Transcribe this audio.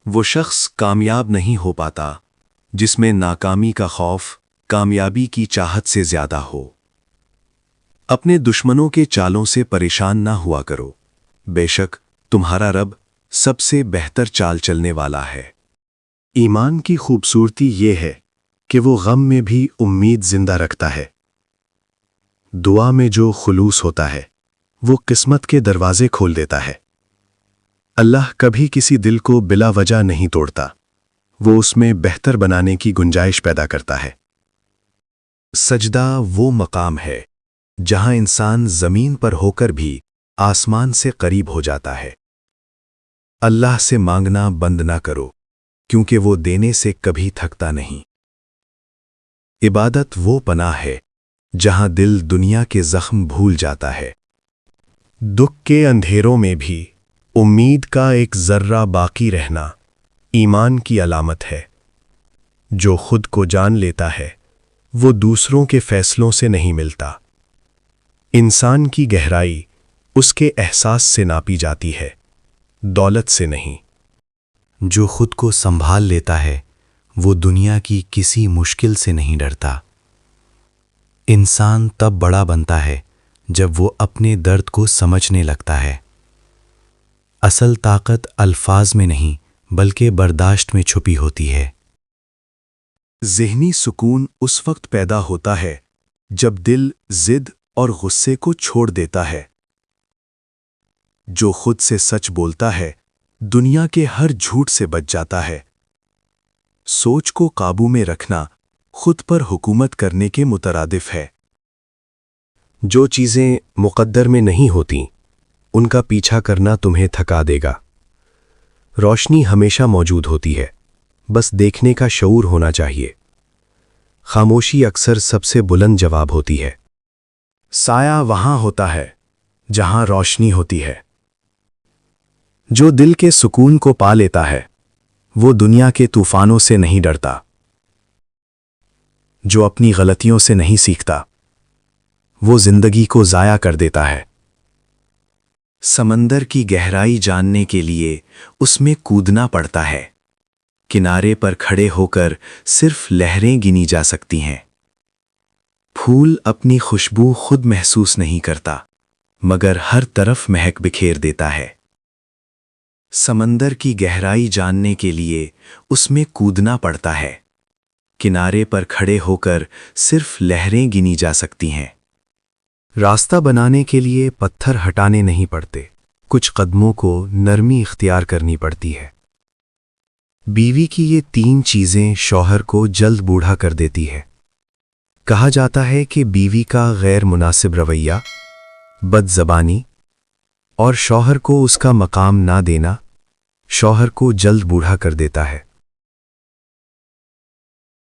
وہ شخص کامیاب نہیں ہو پاتا جس میں ناکامی کا خوف کامیابی کی چاہت سے زیادہ ہو۔ اپنے دشمنوں کے چالوں سے پریشان نہ ہوا کرو، بے شک تمہارا رب سب سے بہتر چال چلنے والا ہے۔ ایمان کی خوبصورتی یہ ہے کہ وہ غم میں بھی امید زندہ رکھتا ہے۔ دعا میں جو خلوص ہوتا ہے وہ قسمت کے دروازے کھول دیتا ہے۔ اللہ کبھی کسی دل کو بلا وجہ نہیں توڑتا، وہ اس میں بہتر بنانے کی گنجائش پیدا کرتا ہے۔ سجدہ وہ مقام ہے جہاں انسان زمین پر ہو کر بھی آسمان سے قریب ہو جاتا ہے۔ اللہ سے مانگنا بند نہ کرو، کیونکہ وہ دینے سے کبھی تھکتا نہیں۔ عبادت وہ پناہ ہے جہاں دل دنیا کے زخم بھول جاتا ہے۔ دکھ کے اندھیروں میں بھی امید کا ایک ذرہ باقی رہنا ایمان کی علامت ہے۔ جو خود کو جان لیتا ہے وہ دوسروں کے فیصلوں سے نہیں ملتا۔ انسان کی گہرائی اس کے احساس سے ناپی جاتی ہے، دولت سے نہیں۔ جو خود کو سنبھال لیتا ہے وہ دنیا کی کسی مشکل سے نہیں ڈرتا۔ انسان تب بڑا بنتا ہے جب وہ اپنے درد کو سمجھنے لگتا ہے۔ اصل طاقت الفاظ میں نہیں بلکہ برداشت میں چھپی ہوتی ہے۔ ذہنی سکون اس وقت پیدا ہوتا ہے جب دل ضد اور غصے کو چھوڑ دیتا ہے۔ جو خود سے سچ بولتا ہے دنیا کے ہر جھوٹ سے بچ جاتا ہے۔ سوچ کو قابو میں رکھنا خود پر حکومت کرنے کے مترادف ہے۔ جو چیزیں مقدر میں نہیں ہوتیں ان کا پیچھا کرنا تمہیں تھکا دے گا۔ روشنی ہمیشہ موجود ہوتی ہے، بس دیکھنے کا شعور ہونا چاہیے۔ خاموشی اکثر سب سے بلند جواب ہوتی ہے۔ سایہ وہاں ہوتا ہے جہاں روشنی ہوتی ہے۔ جو دل کے سکون کو پا لیتا ہے وہ دنیا کے طوفانوں سے نہیں ڈرتا۔ جو اپنی غلطیوں سے نہیں سیکھتا وہ زندگی کو ضائع کر دیتا ہے۔ سمندر کی گہرائی جاننے کے لیے اس میں کودنا پڑتا ہے۔ کنارے پر کھڑے ہو کر صرف لہریں گنی جا سکتی ہیں۔ پھول اپنی خوشبو خود محسوس نہیں کرتا مگر ہر طرف مہک بکھیر دیتا ہے۔ سمندر کی گہرائی جاننے کے لیے اس میں کودنا پڑتا ہے۔ کنارے پر کھڑے ہو کر صرف لہریں گنی جا سکتی ہیں۔ راستہ بنانے کے لیے پتھر ہٹانے نہیں پڑتے، کچھ قدموں کو نرمی اختیار کرنی پڑتی ہے۔ بیوی کی یہ 3 چیزیں شوہر کو جلد بوڑھا کر دیتی ہے۔ کہا جاتا ہے کہ بیوی کا غیر مناسب رویہ، بد زبانی اور شوہر کو اس کا مقام نہ دینا شوہر کو جلد بوڑھا کر دیتا ہے۔